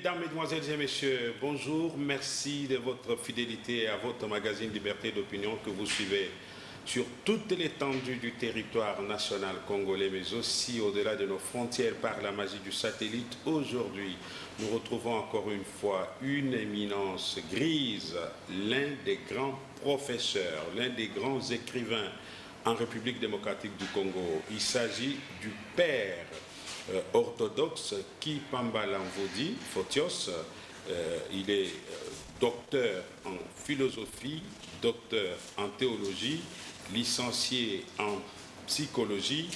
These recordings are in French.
Mesdames, Mesdemoiselles et Messieurs, bonjour. Merci de votre fidélité à votre magazine Liberté d'opinion que vous suivez sur toute l'étendue du territoire national congolais, mais aussi au-delà de nos frontières par la magie du satellite. Aujourd'hui, nous retrouvons encore une fois une éminence grise, l'un des grands professeurs, l'un des grands écrivains en République démocratique du Congo. Il s'agit du père orthodoxe Kipamba Lanvodi Photios. Il est docteur en philosophie, docteur en théologie, licencié en psychologie,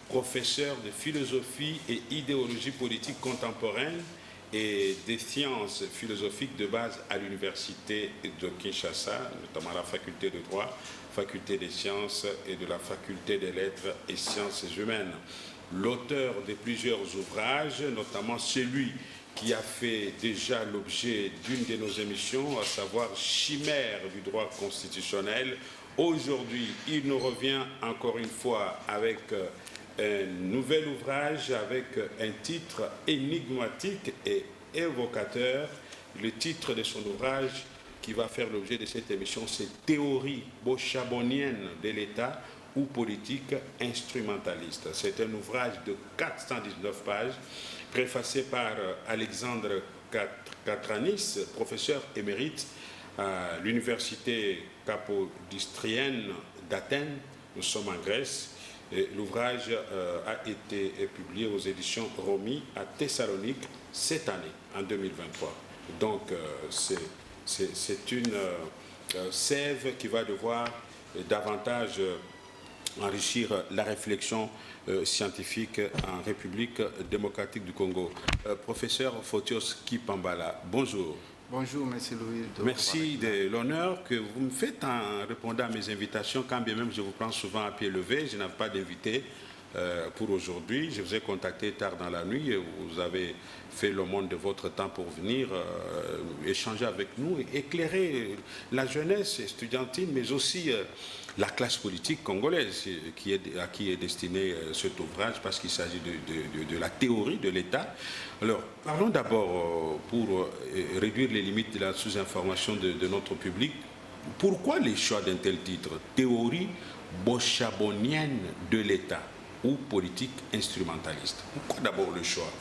professeur de philosophie et idéologie politique contemporaine et des sciences philosophiques de base à l'université de Kinshasa, notamment la faculté de droit, faculté des sciences et de la faculté des lettres et sciences humaines. L'auteur de plusieurs ouvrages, notamment celui qui a fait déjà l'objet d'une de nos émissions, à savoir Chimère du droit constitutionnel. Aujourd'hui, il nous revient encore une fois avec un nouvel ouvrage, avec un titre énigmatique et évocateur. Le titre de son ouvrage qui va faire l'objet de cette émission, c'est Théorie bochabonienne de l'État ou politique instrumentaliste. C'est un ouvrage de 419 pages, préfacé par Alexandre Katranis, professeur émérite à l'université capodistrienne d'Athènes. Nous sommes en Grèce. L'ouvrage a été publié aux éditions Romy à Thessalonique cette année, en 2023. Donc, c'est une sève qui va devoir davantage enrichir la réflexion scientifique en République démocratique du Congo. Professeur Photios Kipambala, bonjour. Bonjour, monsieur Louis. Merci de l'honneur que vous me faites en répondant à mes invitations, quand bien même je vous prends souvent à pied levé. Je n'avais pas d'invité pour aujourd'hui. Je vous ai contacté tard dans la nuit et vous avez fait le monde de votre temps pour venir échanger avec nous et éclairer la jeunesse estudiantine, mais aussi la classe politique congolaise à qui est destiné cet ouvrage, parce qu'il s'agit de la théorie de l'État. Alors, parlons d'abord, pour réduire les limites de la sous-information de notre public, pourquoi les choix d'un tel titre, Théorie bochabonienne de l'État ou politique instrumentaliste? Pourquoi d'abord le choix?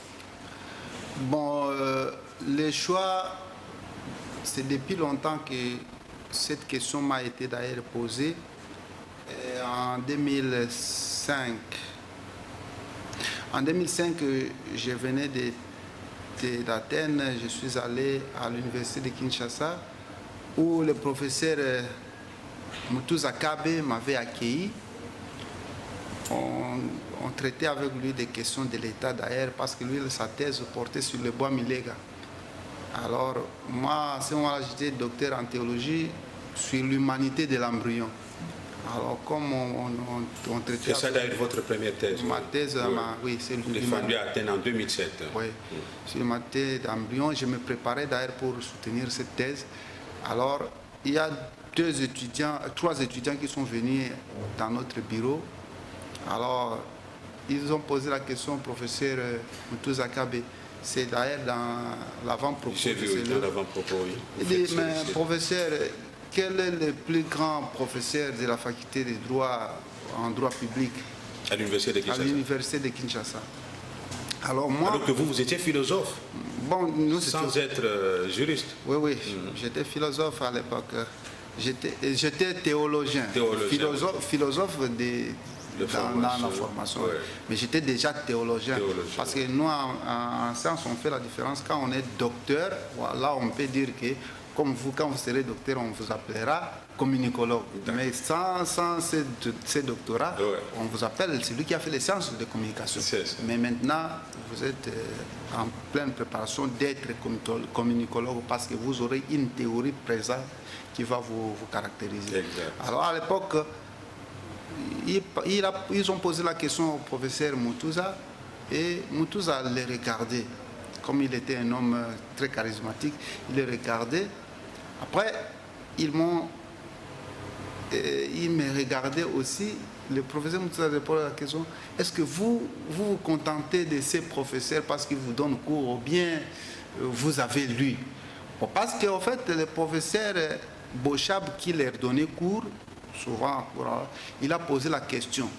Bon, les choix, c'est depuis longtemps que cette question m'a été d'ailleurs posée. En 2005, je venais d'Athènes, je suis allé à l'université de Kinshasa où le professeur Mutouza Kabe m'avait accueilli. On traitait avec lui des questions de l'État d'ailleurs parce que lui, sa thèse portait sur le bois Milega. Alors moi, à ce moment-là, j'étais docteur en théologie sur l'humanité de l'embryon. Alors, comme on traitait... C'est ça d'ailleurs votre première thèse? Ma thèse, oui, c'est l'humanité. Défendue à Athènes en 2007. Oui, sur l'humanité d'embryon. Je me préparais d'ailleurs pour soutenir cette thèse. Alors, il y a trois étudiants qui sont venus dans notre bureau. Alors, ils ont posé la question au professeur Mutouza Kabe. C'est d'ailleurs dans l'avant-propos. J'ai vu dans l'avant-propos, oui. Il dit, mais professeur, quel est le plus grand professeur de la faculté de droit en droit public à l'université de Kinshasa? À l'université de Kinshasa. Alors moi... Alors que vous étiez philosophe, bon, nous, sans être juriste. Oui, oui, j'étais philosophe à l'époque. J'étais théologien. Philosophe dans la formation. Ouais. Mais j'étais déjà théologien. Parce que nous, en sciences, on fait la différence. Quand on est docteur, là, on peut dire que, comme vous, quand vous serez docteur, on vous appellera communicologue. Mais sans ces doctorats, on vous appelle celui qui a fait les sciences de communication. Mais maintenant, vous êtes en pleine préparation d'être communicologue parce que vous aurez une théorie présente qui va vous caractériser. Exact. Alors, à l'époque, ils ont posé la question au professeur Mutouza et Mutouza les regardait. Comme il était un homme très charismatique, il les regardait. Après, il me regardait aussi. Le professeur Mutouza a posé la question, est-ce que vous vous contentez de ces professeurs parce qu'ils vous donnent cours ou bien vous avez lu. Bon, parce qu'en fait, le professeur Bochab qui leur donnait cours, souvent, il a posé la question,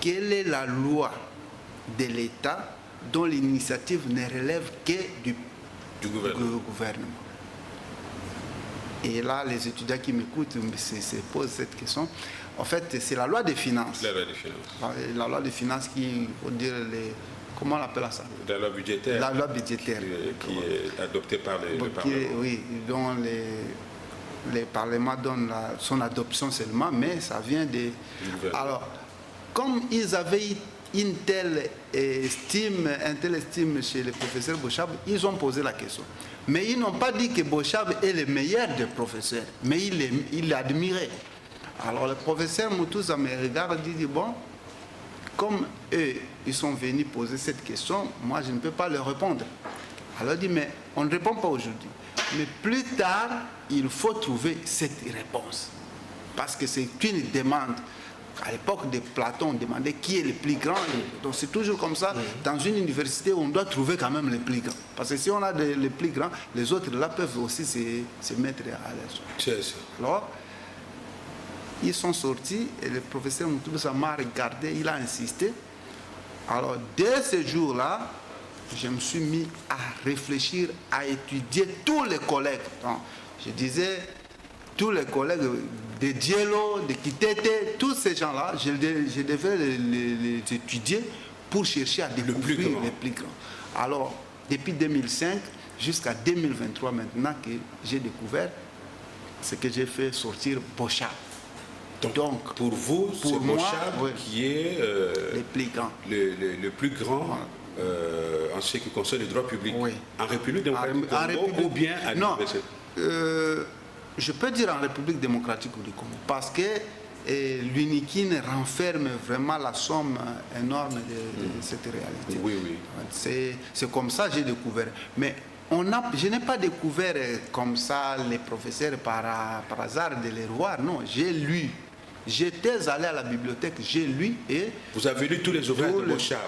quelle est la loi de l'État dont l'initiative ne relève que du gouvernement? Et là, les étudiants qui m'écoutent se posent cette question. En fait, c'est la loi des finances. La loi des finances. La loi des finances qui, faut dire, comment on appelle ça? La loi budgétaire. La loi budgétaire. Qui est adoptée par le Parlement. Oui, dont les parlements donnent son adoption seulement, mais ça vient des... Alors, comme ils avaient une telle estime chez le professeur Bochab, ils ont posé la question. Mais ils n'ont pas dit que Bochab est le meilleur des professeurs, mais il l'admirait. Alors le professeur Moutouza me regarde et dit, bon, comme eux, ils sont venus poser cette question, moi je ne peux pas leur répondre. Alors il dit, mais on ne répond pas aujourd'hui. Mais plus tard, il faut trouver cette réponse. Parce que c'est une demande. À l'époque de Platon, on demandait qui est le plus grand. Donc c'est toujours comme ça. Dans une université, on doit trouver quand même le plus grand. Parce que si on a le plus grand, les autres là peuvent aussi se mettre à l'aise. Alors, ils sont sortis et le professeur Moutouza m'a regardé, il a insisté. Alors, dès ce jour-là, je me suis mis à réfléchir, à étudier tous les collègues. Donc, je disais, tous les collègues de Diello, de Kitete, tous ces gens-là, je devais les étudier pour chercher à découvrir les plus grands. Alors, depuis 2005 jusqu'à 2023 maintenant que j'ai découvert ce que j'ai fait sortir Bochab. Donc, pour vous, c'est Bochab qui est le plus grand. Le plus grand en ce qui concerne le droit public. Oui. En République démocratique du Congo ou bien à l'université? Je peux dire en République démocratique du Congo, parce que l'UNIKIN renferme vraiment la somme énorme de cette réalité. Oui, oui. C'est comme ça que j'ai découvert. Mais je n'ai pas découvert comme ça les professeurs par hasard de les voir. Non, j'ai lu. J'étais allé à la bibliothèque, j'ai lu et... Vous avez lu tous les ouvrages de Bochab?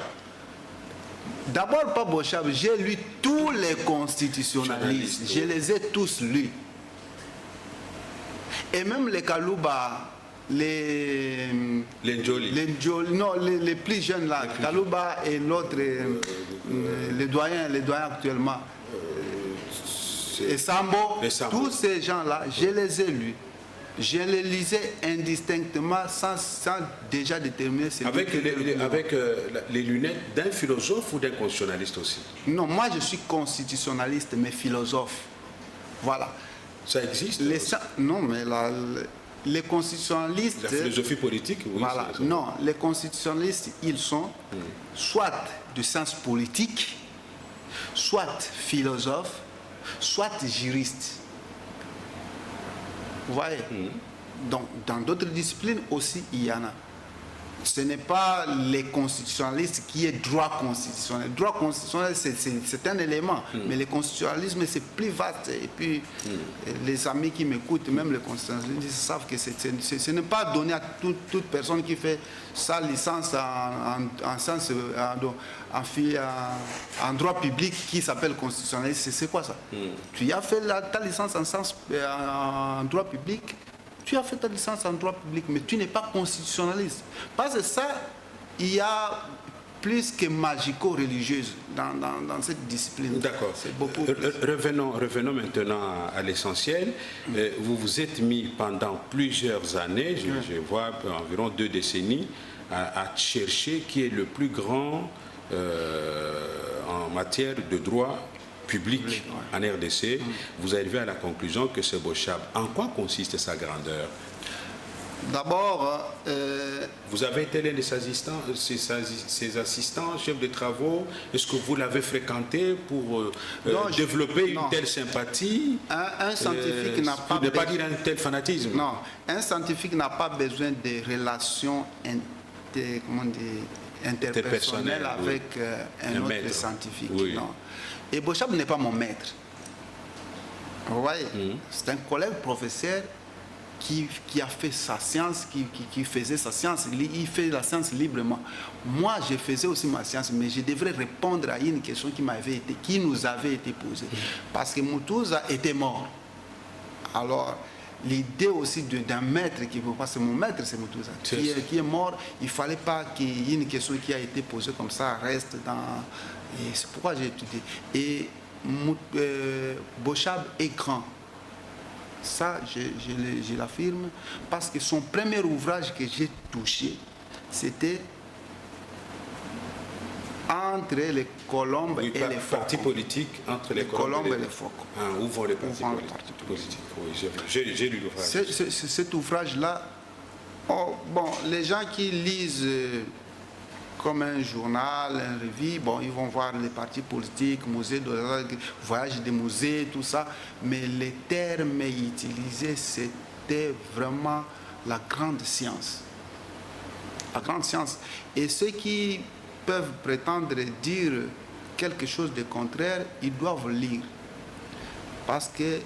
D'abord pas Bochab, j'ai lu tous les constitutionnalistes. Je les ai tous lus. Et même les Kalouba, les Njoli, non, les plus jeunes là, Kalouba et l'autre, les doyens actuellement, et Sambo, tous ces gens-là, je les ai lus. Je les lisais indistinctement sans déjà déterminer... Avec les lunettes d'un philosophe ou d'un constitutionnaliste aussi? Non, moi je suis constitutionnaliste mais philosophe. Voilà. Ça existe? Non, mais les constitutionnalistes... La philosophie politique, oui. Voilà. Non, les constitutionnalistes, ils sont soit de sens politique, soit philosophes, soit juristes. Vous voyez? Donc, dans d'autres disciplines aussi, il y en a. Ce n'est pas les constitutionnalistes qui est droit constitutionnel. Droit constitutionnel, c'est un élément. Mais le constitutionnalisme, c'est plus vaste. Et puis, les amis qui m'écoutent, même les constitutionnalistes, savent que ce n'est pas donné à toute personne qui fait sa licence en droit public qui s'appelle constitutionnaliste. C'est quoi ça? Tu as fait ta licence en droit public, tu as fait ta licence en droit public, mais tu n'es pas constitutionnaliste. Parce que ça, il y a plus que magico-religieuse dans cette discipline. D'accord. C'est beaucoup. Revenons maintenant à l'essentiel. Vous vous êtes mis pendant plusieurs années, je vois environ 2 décennies, à chercher qui est le plus grand en matière de droit public en RDC. Vous arrivez à la conclusion que c'est Bochab. En quoi consiste sa grandeur? D'abord... vous avez été l'un de ses assistants, chefs de travaux. Est-ce que vous l'avez fréquenté pour développer une telle sympathie? Un scientifique n'a pas... Ne pas dire un tel fanatisme. Non, un scientifique n'a pas besoin de relations interpersonnelles avec un autre scientifique. Oui. Non. Et Bochab n'est pas mon maître. Vous voyez, c'est un collègue professeur qui a fait sa science, qui faisait sa science, il fait la science librement. Moi, je faisais aussi ma science, mais je devrais répondre à une question qui nous avait été posée. Parce que Mutouza était mort. Alors, l'idée aussi d'un maître, parce que mon maître c'est Mutouza, qui est mort, il ne fallait pas qu'il y ait une question qui a été posée comme ça, reste dans... Et c'est pourquoi j'ai étudié. Et Bochab est grand. Ça, je l'affirme, parce que son premier ouvrage que j'ai touché, c'était Entre les colombes et les phoques. Parti politique entre les colombes et les phoques. Ah, où vont les partis politiques? Oui, j'ai lu l'ouvrage. Cet ouvrage-là, les gens qui lisent comme un journal, une revue, ils vont voir les partis politiques, musées, voyages des musées, tout ça, mais les termes utilisés, c'était vraiment la grande science. La grande science. Et ceux qui peuvent prétendre dire quelque chose de contraire, ils doivent lire. Parce que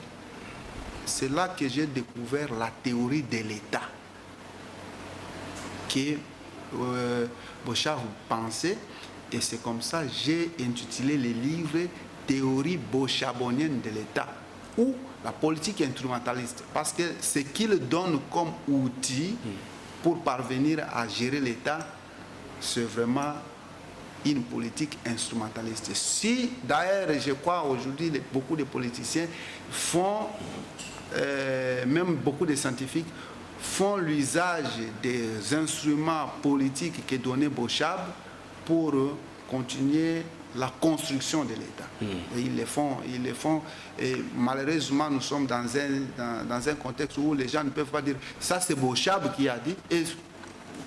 c'est là que j'ai découvert la théorie de l'État. Que Bochab pensait, et c'est comme ça que j'ai intitulé le livre Théorie bochabonienne de l'État, ou la politique instrumentaliste, parce que ce qu'il donne comme outil pour parvenir à gérer l'État, c'est vraiment une politique instrumentaliste. Si d'ailleurs, je crois aujourd'hui, beaucoup de politiciens font, même beaucoup de scientifiques, font l'usage des instruments politiques que donnait Bochab pour continuer la construction de l'État. Et ils le font. Et malheureusement, nous sommes dans un contexte où les gens ne peuvent pas dire ça c'est Bochab qui a dit, et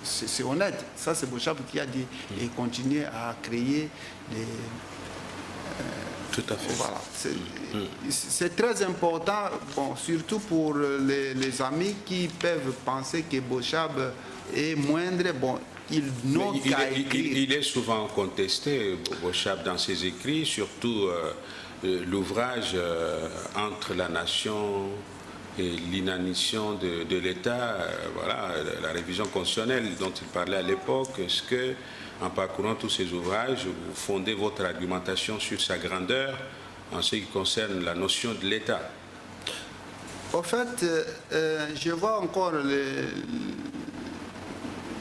c'est honnête, ça c'est Bochab qui a dit, et continuer à créer des... Tout à fait. Voilà. C'est très important, surtout pour les amis qui peuvent penser que Bochab est moindre. Ils n'ont qu'à écrire. Il est souvent contesté, Bochab, dans ses écrits, surtout l'ouvrage Entre la nation et l'inanition de l'État, la révision constitutionnelle dont il parlait à l'époque. Est-ce que, en parcourant tous ces ouvrages, vous fondez votre argumentation sur sa grandeur en ce qui concerne la notion de l'État? En fait, je vois encore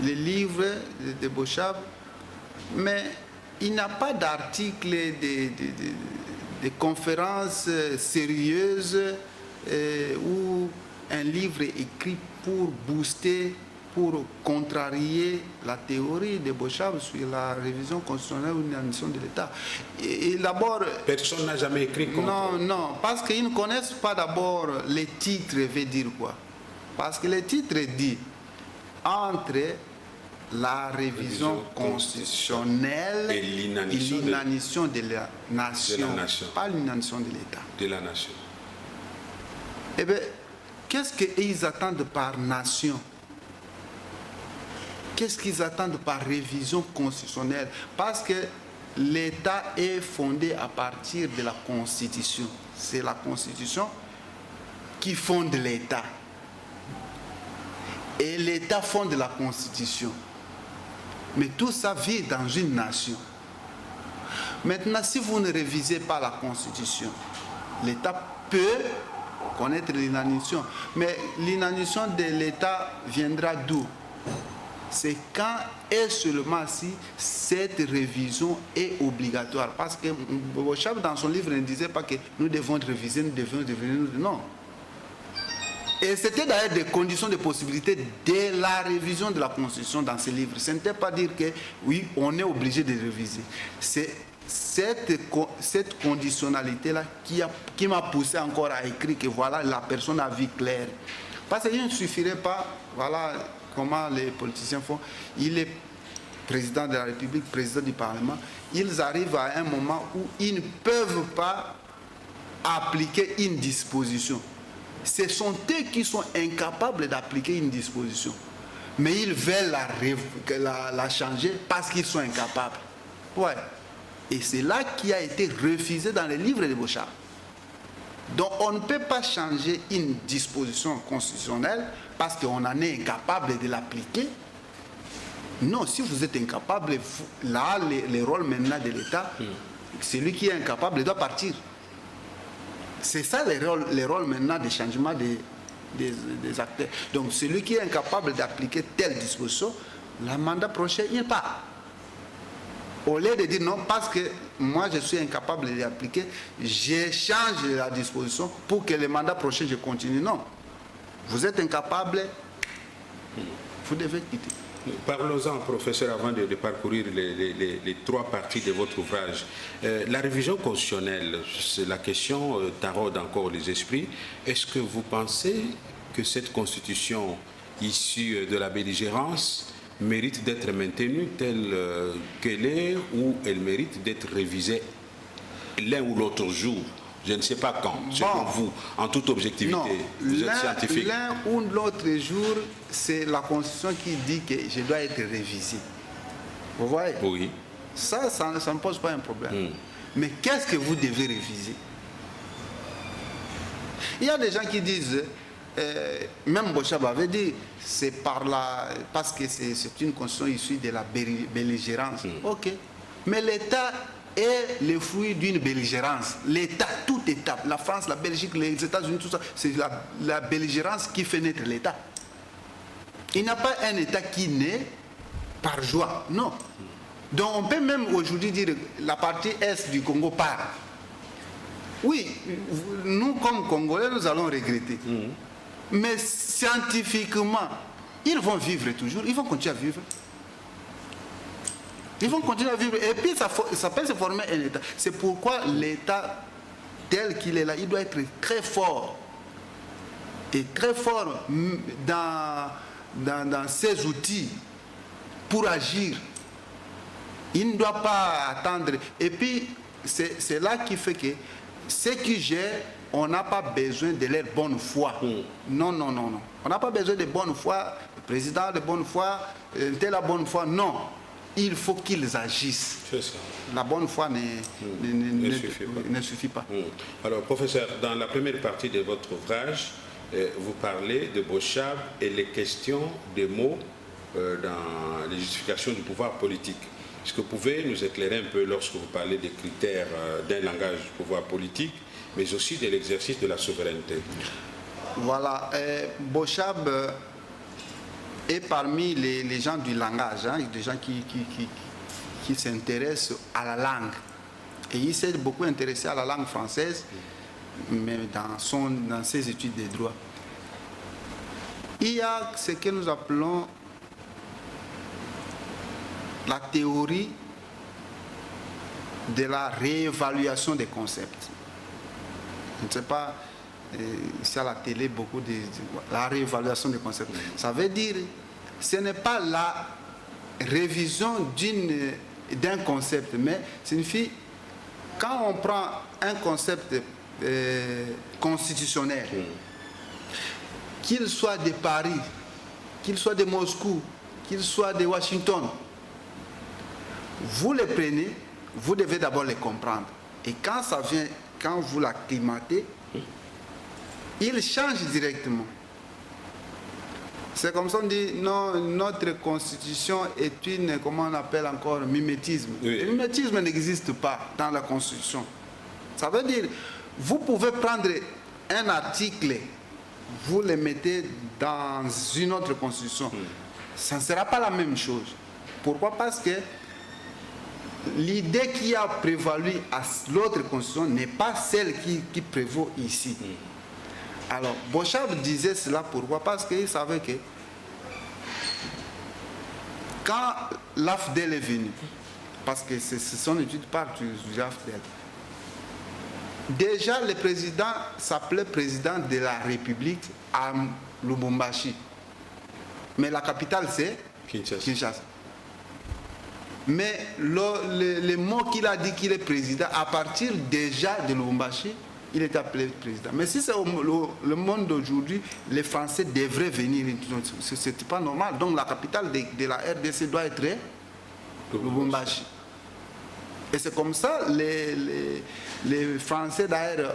les livres de Bochab, mais il n'y a pas d'article, de conférences sérieuses ou un livre écrit pour booster, pour contrarier la théorie de Bochab sur la révision constitutionnelle ou l'inanition de l'État. Et d'abord... Personne n'a jamais écrit contre. Non, parce qu'ils ne connaissent pas d'abord les titres, veut dire quoi? Parce que les titres disent entre la révision constitutionnelle et l'inanition de la nation. Pas l'inanition de l'État. De la nation. Eh bien, qu'est-ce qu'ils attendent par nation? Qu'est-ce qu'ils attendent par révision constitutionnelle? Parce que l'État est fondé à partir de la Constitution. C'est la Constitution qui fonde l'État. Et l'État fonde la Constitution. Mais tout ça vit dans une nation. Maintenant, si vous ne révisez pas la Constitution, l'État peut connaître l'inanition. Mais l'inanition de l'État viendra d'où? C'est quand et seulement si cette révision est obligatoire. Parce que Bochab, dans son livre, ne disait pas que nous devons réviser, nous devons devenir... Non. Et c'était d'ailleurs des conditions de possibilité de la révision de la Constitution dans ce livre. Ce n'était pas dire que, oui, on est obligé de réviser. C'est cette conditionnalité-là qui m'a poussé encore à écrire que voilà, la personne a vu clair. Parce qu'il ne suffirait pas, voilà comment les politiciens font, il est président de la République, président du Parlement, ils arrivent à un moment où ils ne peuvent pas appliquer une disposition. Ce sont eux qui sont incapables d'appliquer une disposition. Mais ils veulent la changer parce qu'ils sont incapables. Ouais. Et c'est là qui a été refusé dans les livres de Bochab. Donc on ne peut pas changer une disposition constitutionnelle parce qu'on en est incapable de l'appliquer. Non, si vous êtes incapable, là, les rôles maintenant de l'État, celui qui est incapable doit partir. C'est ça les rôles maintenant de changement des acteurs. Donc celui qui est incapable d'appliquer telle disposition, le mandat prochain, il part. Au lieu de dire non, parce que moi je suis incapable de l'appliquer, je change la disposition pour que le mandat prochain je continue. Non. Vous êtes incapable, vous devez quitter. Parlons-en, professeur, avant de parcourir les trois parties de votre ouvrage. La révision constitutionnelle, la question taraude encore les esprits. Est-ce que vous pensez que cette constitution issue de la belligérance mérite d'être maintenue telle qu'elle est, ou elle mérite d'être révisée l'un ou l'autre jour? Je ne sais pas quand, selon vous, en toute objectivité. Non, vous êtes scientifique. L'un ou l'autre jour, c'est la Constitution qui dit que je dois être révisé. Vous voyez? Oui. Ça ne pose pas un problème. Mais qu'est-ce que vous devez réviser? Il y a des gens qui disent, même Bochab avait dit, c'est parce que c'est une Constitution issue de la belligérance. Ok. Mais l'État est le fruit d'une belligérance. L'État, tout État, la France, la Belgique, les États-Unis, tout ça, c'est la belligérance qui fait naître l'État. Il n'y a pas un État qui naît par joie, non. Donc on peut même aujourd'hui dire que la partie Est du Congo part. Oui, nous comme Congolais, nous allons regretter. Mais scientifiquement, ils vont vivre toujours, ils vont continuer à vivre. Ils vont continuer à vivre. Et puis, ça peut se former un État. C'est pourquoi l'État, tel qu'il est là, il doit être très fort. Et très fort dans ses outils pour agir. Il ne doit pas attendre. Et puis, c'est là qui fait que ceux qui gèrent, on n'a pas besoin de leur bonne foi. Non, non, non, non. On n'a pas besoin de bonne foi, le président de bonne foi, tel a bonne foi. Non. Il faut qu'ils agissent. C'est ça. La bonne foi ne suffit pas. Alors, professeur, dans la première partie de votre ouvrage, vous parlez de Bochab et les questions des mots dans les justifications du pouvoir politique. Est-ce que vous pouvez nous éclairer un peu lorsque vous parlez des critères d'un langage du pouvoir politique, mais aussi de l'exercice de la souveraineté? Voilà. Bochab est parmi les gens du langage, hein, des gens qui s'intéressent à la langue. Et il s'est beaucoup intéressé à la langue française, mais dans ses études de droit. Il y a ce que nous appelons la théorie de la réévaluation des concepts. Je ne sais pas, ici à la télé, beaucoup de la réévaluation des concepts. Ça veut dire, ce n'est pas la révision d'un concept, mais signifie, quand on prend un concept constitutionnel, qu'il soit de Paris, qu'il soit de Moscou, qu'il soit de Washington, vous les prenez, vous devez d'abord les comprendre. Et quand ça vient, quand vous l'acclimatez, il change directement. C'est comme ça on dit, non, notre constitution est une, comment on appelle encore, mimétisme. Oui. Le mimétisme n'existe pas dans la constitution. Ça veut dire, vous pouvez prendre un article, vous le mettez dans une autre constitution. Ça ne sera pas la même chose. Pourquoi? Parce que l'idée qui a prévalu à l'autre constitution n'est pas celle qui prévaut ici. Alors, Bochab disait cela pourquoi? Parce qu'il savait que quand l'AFDEL est venu, parce que c'est son étude part du AFDEL, déjà le président s'appelait président de la République à Lubumbashi. Mais la capitale c'est Kinshasa. Mais le mot qu'il a dit qu'il est président, à partir déjà de Lubumbashi, il est appelé président. Mais si c'est le monde d'aujourd'hui, les Français devraient venir. Ce n'est pas normal. Donc la capitale de la RDC doit être Lubumbashi. Et c'est comme ça, les Français d'ailleurs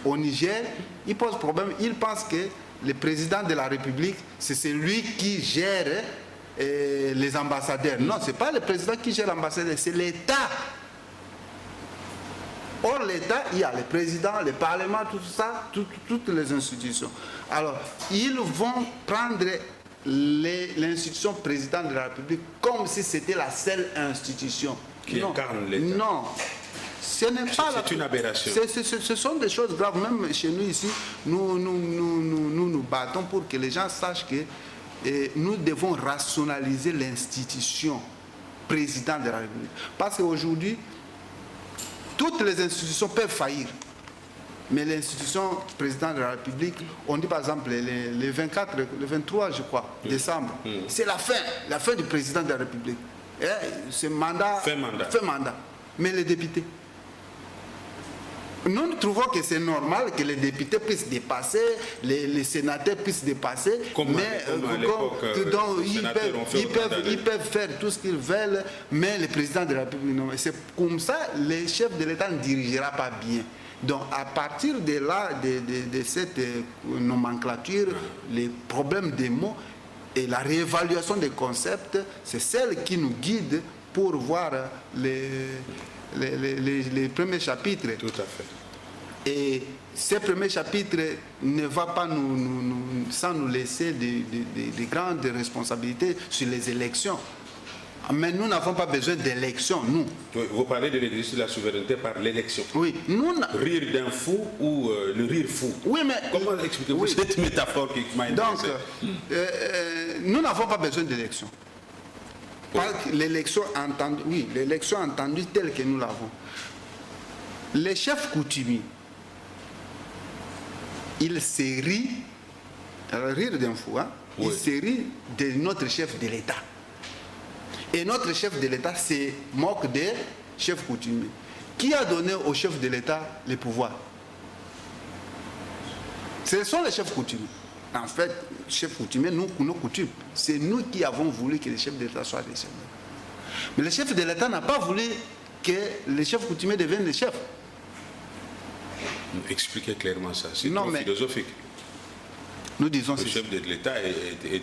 au Niger, il pose problème. Il pense que le président de la République, c'est celui qui gère les ambassadeurs. Non, ce n'est pas le président qui gère l'ambassadeur, c'est l'État. Or, l'État, il y a le président, le Parlement, tout ça, toutes les institutions. Alors, ils vont prendre l'institution président de la République comme si c'était la seule institution. Qui incarne l'État. Non. Ce n'est pas c'est une aberration. Ce sont des choses graves. Même chez nous ici, nous battons pour que les gens sachent que nous devons rationaliser l'institution président de la République. Parce qu'aujourd'hui, toutes les institutions peuvent faillir. Mais l'institution président de la République, on dit par exemple le 24, le 23, je crois, décembre, c'est la fin du président de la République. C'est mandat. Fin mandat. Mais les députés, nous trouvons que c'est normal que les députés puissent dépasser, les sénateurs puissent dépasser, mais ils peuvent faire tout ce qu'ils veulent, mais le président de la République, non. C'est comme ça, le chef de l'État ne dirigera pas bien. Donc à partir de là, de cette nomenclature, les problèmes des mots et la réévaluation des concepts, c'est celle qui nous guide pour voir les premiers chapitres. Tout à fait. Et ces premiers chapitres ne vont pas sans nous laisser des grandes responsabilités sur les élections. Mais nous n'avons pas besoin d'élections, nous. Vous parlez de l'exercice de la souveraineté par l'élection. Oui. Rire d'un fou ou le rire fou. Oui, mais... Comment expliquez-vous cette métaphore qui m'a intéressé? Donc, nous n'avons pas besoin d'élections. L'élection entendue telle que nous l'avons. Les chefs coutumiers, ils se rient, rire d'un fou, hein? Oui. Ils se rient de notre chef de l'État. Et notre chef de l'État se moque des chefs coutumiers. Qui a donné au chef de l'État les pouvoirs? Ce sont les chefs coutumiers. En fait, les chefs coutumiers, nos coutumes, c'est nous qui avons voulu que les chefs de l'État soient des chefs. Mais le chef de l'État n'a pas voulu que les chefs coutumiers deviennent des chefs. Expliquez clairement ça. C'est trop philosophique. Nous disons le chef de l'État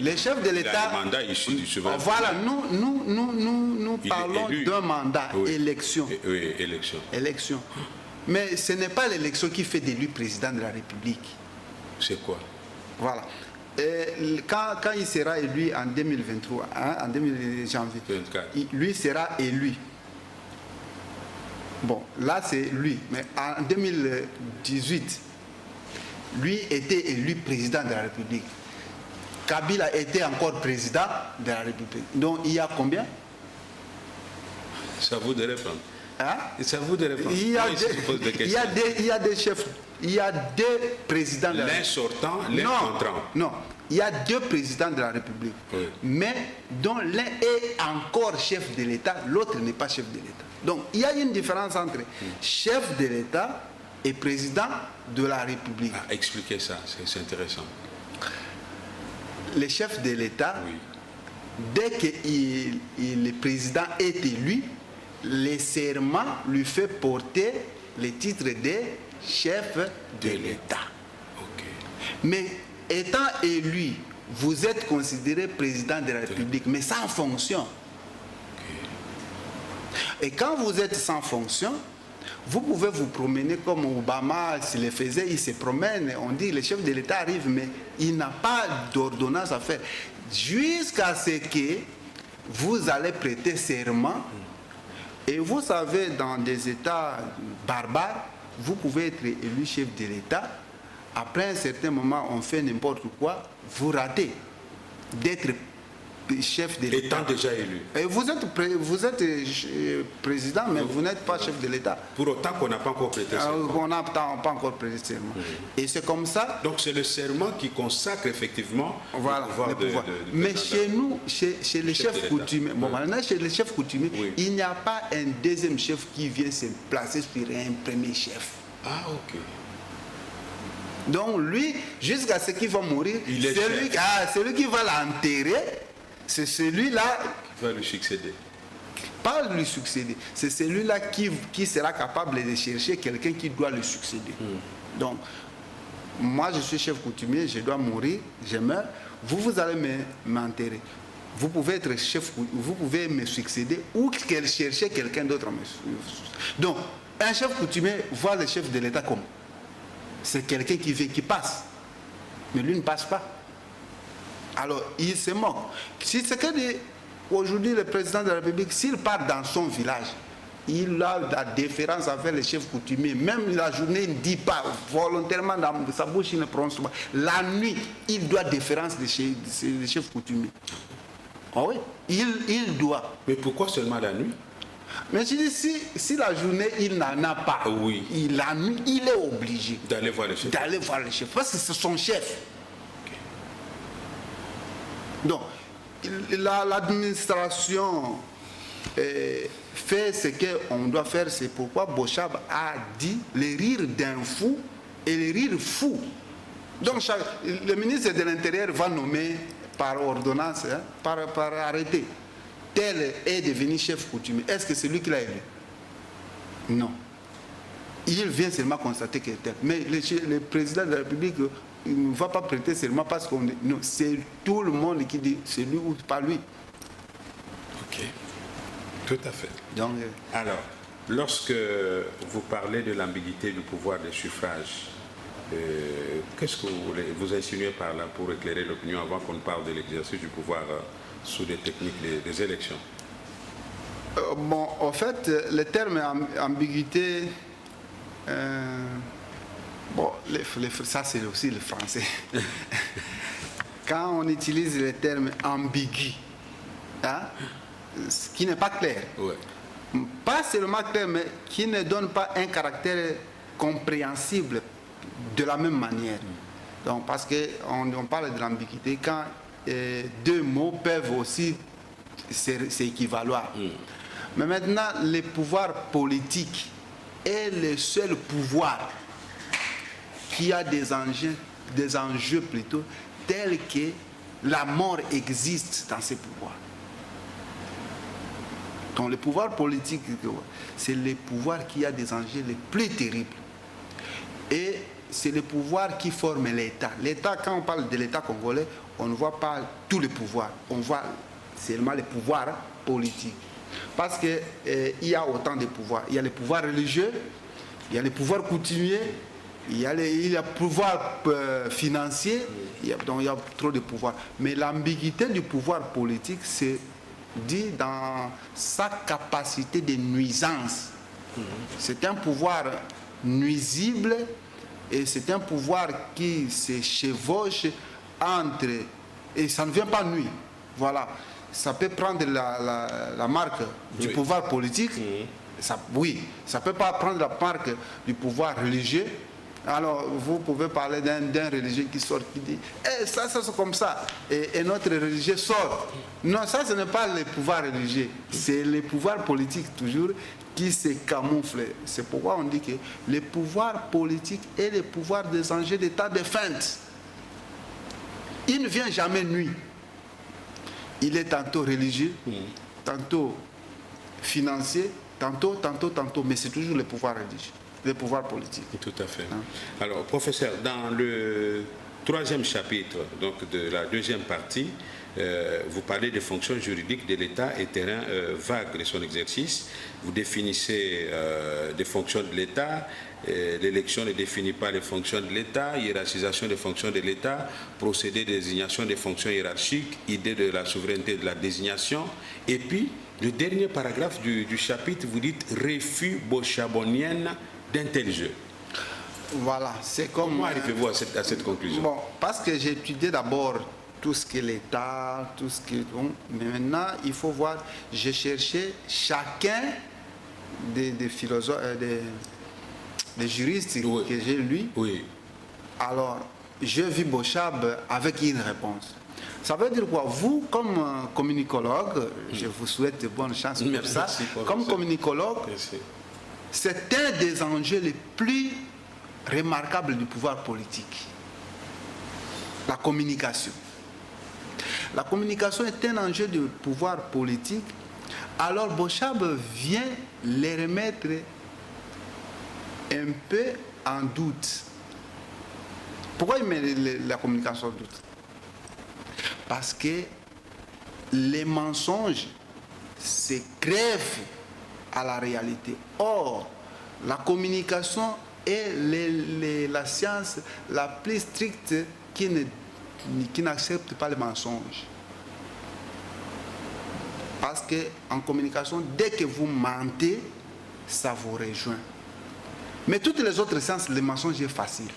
les chefs de l'État, un mandat issu du souverain. Voilà, nous parlons d'un mandat, oui. Élection. Oui, élection. Élection. Mais ce n'est pas l'élection qui fait de lui président de la République. C'est quoi? Voilà. Et quand il sera élu en 2023, hein, en 2000 janvier, 24. Lui sera élu. Bon, là c'est lui. Mais en 2018, lui était élu président de la République. Kabila était encore président de la République. Donc il y a combien? C'est à vous de répondre. Hein? C'est à vous de répondre. Il y a des chefs, il y a deux présidents de la République. L'un sortant, l'un entrant. Non, il y a deux présidents de la République. Oui. Mais dont l'un est encore chef de l'État, l'autre n'est pas chef de l'État. Donc il y a une différence entre chef de l'État et président de la République. Ah, expliquez ça, c'est intéressant. Le chef de l'État, oui. Dès que le président est élu, le serment lui fait porter le titre de chef de l'État. Okay. Mais étant élu, vous êtes considéré président de la République, mais sans fonction. Okay. Et quand vous êtes sans fonction, vous pouvez vous promener comme Obama se le faisait, il se promène, on dit le chef de l'État arrive, mais il n'a pas d'ordonnance à faire. Jusqu'à ce que vous allez prêter serment. Et vous savez, dans des États barbares, vous pouvez être élu chef de l'État. Après un certain moment, on fait n'importe quoi, vous ratez d'être chef de l'État. Étant déjà élu. Et vous êtes président, mais vous n'êtes pas chef de l'État. Pour autant qu'on n'a pas encore prêté serment. On n'a pas encore prêté serment. Et c'est comme ça. Donc c'est le serment qui consacre effectivement voilà, le pouvoir. Mais chez nous, chez les chefs coutumiers, maintenant chez les chefs coutumiers, il n'y a pas un deuxième chef qui vient se placer sur un premier chef. Ah, ok. Donc lui, jusqu'à ce qu'il va mourir, celui qui va l'enterrer, c'est celui-là qui va lui succéder. Pas lui succéder, c'est celui-là qui sera capable de chercher quelqu'un qui doit lui succéder. Donc, moi, je suis chef coutumier, je dois mourir, je meurs, vous allez m'enterrer. Vous pouvez être chef, vous pouvez me succéder ou chercher quelqu'un d'autre. Donc, un chef coutumier voit le chef de l'État comme c'est quelqu'un qui vient, qui passe. Mais lui ne passe pas. Alors, il se moque. Si c'est que aujourd'hui, le président de la République, s'il part dans son village, il a la déférence avec les chefs coutumiers. Même la journée, il ne dit pas volontairement dans sa bouche, il ne prononce pas. La nuit, il doit déférence des chefs coutumiers. Ah oui, il doit. Mais pourquoi seulement la nuit? Mais je dis, si la journée, il n'en a pas, oui. La nuit, il est obligé d'aller voir le chef. Parce que c'est son chef. Okay. Donc, l'administration fait ce qu'on doit faire. C'est pourquoi Bochab a dit les rires d'un fou et les rires fous. Donc, le ministre de l'Intérieur va nommer par ordonnance, hein, par arrêté. Tel est devenu chef coutumier. Est-ce que c'est lui qui l'a élu? Non. Il vient seulement constater que tel. Mais le président de la République il ne va pas prêter seulement parce qu'on dit. Non, c'est tout le monde qui dit c'est lui ou pas lui. Ok. Tout à fait. Donc, alors, lorsque vous parlez de l'ambiguïté du pouvoir des suffrages, qu'est-ce que vous insinuez par là pour éclairer l'opinion avant qu'on parle de l'exercice du pouvoir sous des techniques des élections? Bon, en fait, le terme ambiguïté, bon, ça c'est aussi le français. Quand on utilise le terme ambigu, hein, ce qui n'est pas clair, ouais. Pas seulement clair, mais qui ne donne pas un caractère compréhensible de la même manière. Donc, parce qu'on parle de l'ambiguïté quand deux mots peuvent aussi s'équivaloir. Mais maintenant, le pouvoir politique est le seul pouvoir qui a des enjeux plutôt, tels que la mort existe dans ces pouvoirs. Donc le pouvoir politique, c'est le pouvoir qui a des enjeux les plus terribles. Et c'est le pouvoir qui forme l'État. L'État, quand on parle de l'État congolais, on ne voit pas tous les pouvoirs. On voit seulement les pouvoirs politiques. Parce qu'il y a autant de pouvoirs. Il y a les pouvoirs religieux, il y a les pouvoirs coutumiers, il y a le pouvoir financier, donc il y a trop de pouvoirs. Mais l'ambiguïté du pouvoir politique, c'est dit dans sa capacité de nuisance. C'est un pouvoir nuisible et c'est un pouvoir qui se chevauche entre, et ça ne vient pas nuire. Voilà. Ça peut prendre la marque du pouvoir politique, ça, oui, ça ne peut pas prendre la marque du pouvoir religieux. Alors, vous pouvez parler d'un religieux qui sort, qui dit ça c'est comme ça, et notre religieux sort. Non, ça ce n'est pas le pouvoir religieux, c'est le pouvoir politique toujours qui se camoufle. C'est pourquoi on dit que le pouvoir politique est le pouvoir des enjeux d'état de feinte. Il ne vient jamais nuire. Il est tantôt religieux, tantôt financier, tantôt, mais c'est toujours le pouvoir religieux, le pouvoir politique. Tout à fait. Alors, professeur, dans le troisième chapitre donc de la deuxième partie, vous parlez des fonctions juridiques de l'État et terrain vague de son exercice. Vous définissez des fonctions de l'État. L'élection ne définit pas les fonctions de l'État, hiérarchisation des fonctions de l'État, procédé de désignation des fonctions hiérarchiques, idée de la souveraineté de la désignation. Et puis, le dernier paragraphe du chapitre, vous dites refus bochabonienne d'un tel jeu. Voilà, c'est comme... Comment arrivez-vous à cette conclusion? Bon, parce que j'ai étudié d'abord tout ce que l'État, tout ce qui... Mais maintenant, il faut voir, j'ai cherché chacun des philosophes, des juristes que j'ai lus. Oui. Alors, je vis Bochab avec une réponse. Ça veut dire quoi? Vous, comme communicologue, je vous souhaite bonne chance pour ça. Comme communicologue, c'est un des enjeux les plus remarquables du pouvoir politique. La communication. La communication est un enjeu du pouvoir politique. Alors, Bochab vient les remettre un peu en doute. Pourquoi il met la communication doute? Parce que les mensonges se greffent à la réalité. Or, la communication est la science la plus stricte qui n'accepte pas les mensonges. Parce qu'en communication, dès que vous mentez, ça vous rejoint. Mais toutes les autres sciences, le mensonge est facile.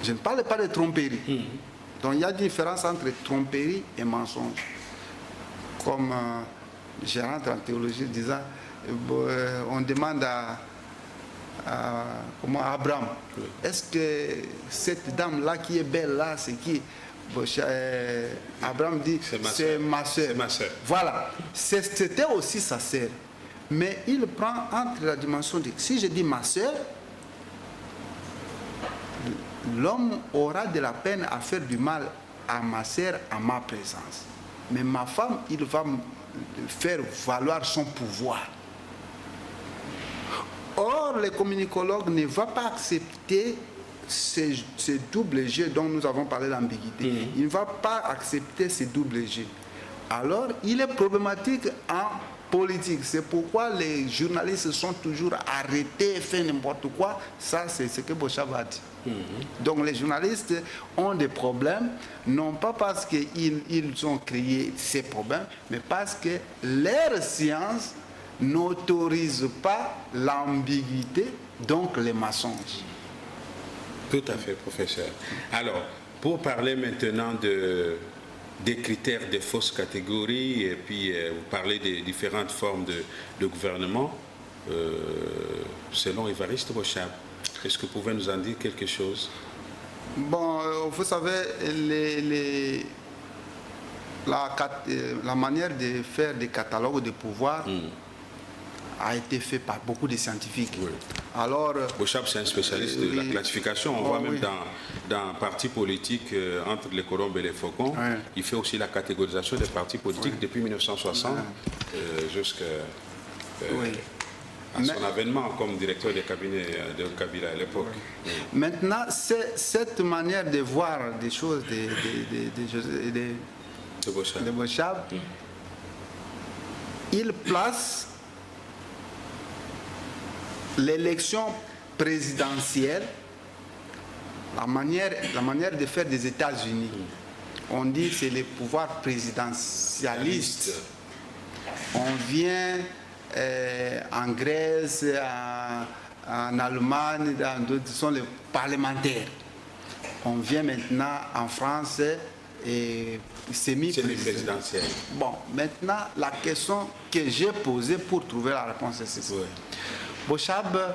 Je ne parle pas de tromperie. Donc il y a une différence entre tromperie et mensonge. Comme je rentre en théologie disant, on demande à Abraham, est-ce que cette dame-là qui est belle là, c'est qui? Abraham dit, c'est ma soeur. Voilà, c'était aussi sa soeur. Mais il prend entre la dimension de, si je dis ma soeur, l'homme aura de la peine à faire du mal à ma soeur à ma présence. Mais ma femme, il va faire valoir son pouvoir. Or, le communicologue ne va pas accepter ce double jeu dont nous avons parlé d'ambiguïté. Il ne va pas accepter ce double jeu. Alors, il est problématique en politique. C'est pourquoi les journalistes sont toujours arrêtés et font n'importe quoi. Ça, c'est ce que Bochab a dit. Donc, les journalistes ont des problèmes, non pas parce qu'ils ont créé ces problèmes, mais parce que leur science n'autorise pas l'ambiguïté, donc les mensonges. Tout à fait, professeur. Alors, pour parler maintenant des critères des fausses catégories, et puis vous parlez des différentes formes de gouvernement, selon Évariste Bochab, est-ce que vous pouvez nous en dire quelque chose? Bon, vous savez, la manière de faire des catalogues de pouvoir a été fait par beaucoup de scientifiques. Oui. Alors, Bochab, c'est un spécialiste de la classification. On voit même dans partis politiques, entre les colombes et les faucons, il fait aussi la catégorisation des partis politiques depuis 1960 jusqu'à son avènement comme directeur des cabinets de Kabila à l'époque. Maintenant, cette manière de voir des choses de Bochab, il place l'élection présidentielle, la manière de faire des États-Unis. On dit que c'est le pouvoir présidentialiste. On vient en Grèce, en Allemagne, dans d'autres, sont les parlementaires. On vient maintenant en France et semi-présidentielle. Bon, maintenant, la question que j'ai posée pour trouver la réponse, c'est ça. Bochab,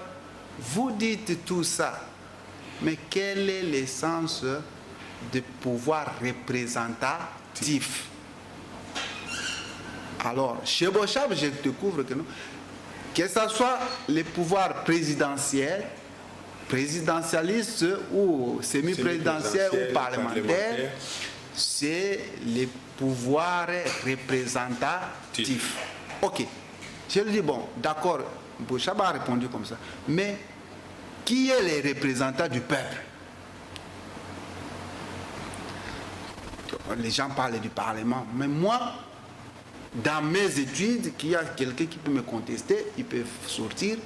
vous dites tout ça, mais quel est l'essence du pouvoir représentatif? Alors, chez Bochab, je découvre que non. Que ce soit le pouvoir présidentiel, présidentialiste ou semi-présidentiel ou parlementaire, c'est le pouvoir représentatif. Ok, je lui dis, bon, d'accord, Bochab a répondu comme ça. Mais qui est le représentant du peuple? Les gens parlent du Parlement. Mais moi, dans mes études, qu'il y a quelqu'un qui peut me contester, ils peuvent sortir.